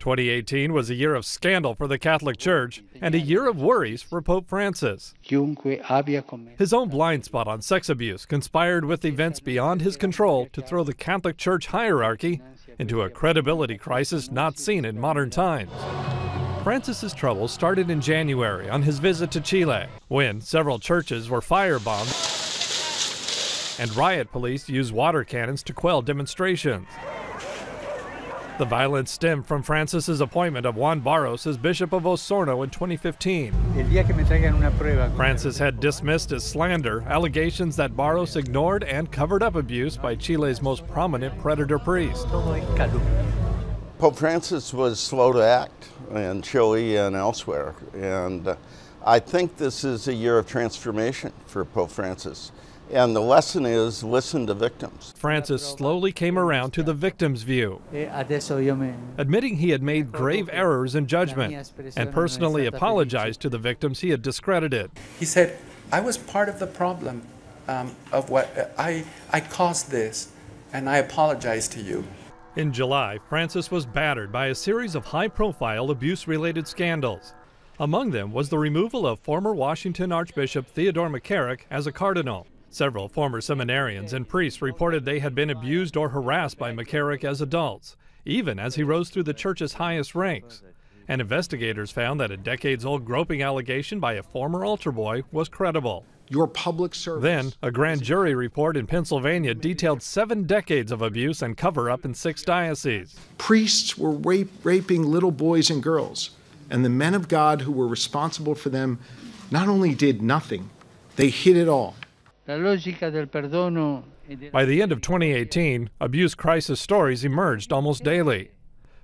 2018 was a year of scandal for the Catholic Church and a year of worries for Pope Francis. His own blind spot on sex abuse conspired with events beyond his control to throw the Catholic Church hierarchy into a credibility crisis not seen in modern times. Francis's troubles started in January on his visit to Chile, when several churches were firebombed and riot police used water cannons to quell demonstrations. The violence stemmed from Francis's appointment of Juan Barros as Bishop of Osorno in 2015. Francis had dismissed as slander allegations that Barros ignored and covered up abuse by Chile's most prominent predator priest. Pope Francis was slow to act in Chile and elsewhere, and I think this is a year of transformation for Pope Francis. And the lesson is, listen to victims. Francis slowly came around to the victim's view, admitting he had made grave errors in judgment and personally apologized to the victims he had discredited. He said, I was part of the problem of what I caused this, and I apologize to you. In July, Francis was battered by a series of high-profile abuse-related scandals. Among them was the removal of former Washington Archbishop Theodore McCarrick as a cardinal. Several former seminarians and priests reported they had been abused or harassed by McCarrick as adults, even as he rose through the church's highest ranks. And investigators found that a decades-old groping allegation by a former altar boy was credible. Your public service. Then, a grand jury report in Pennsylvania detailed 7 decades of abuse and cover-up in 6 dioceses. Priests were raping little boys and girls, and the men of God who were responsible for them not only did nothing, they hid it all. By the end of 2018, abuse crisis stories emerged almost daily.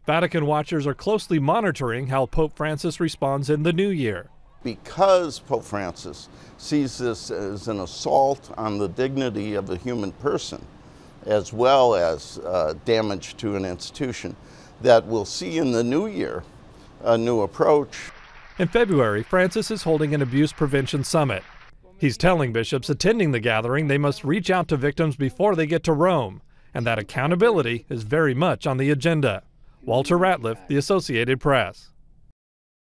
Vatican watchers are closely monitoring how Pope Francis responds in the new year. Because Pope Francis sees this as an assault on the dignity of the human person, as well as damage to an institution, that we'll see in the new year a new approach. In February, Francis is holding an abuse prevention summit. He's telling bishops attending the gathering they must reach out to victims before they get to Rome, and that accountability is very much on the agenda. Walter Ratliff, The Associated Press.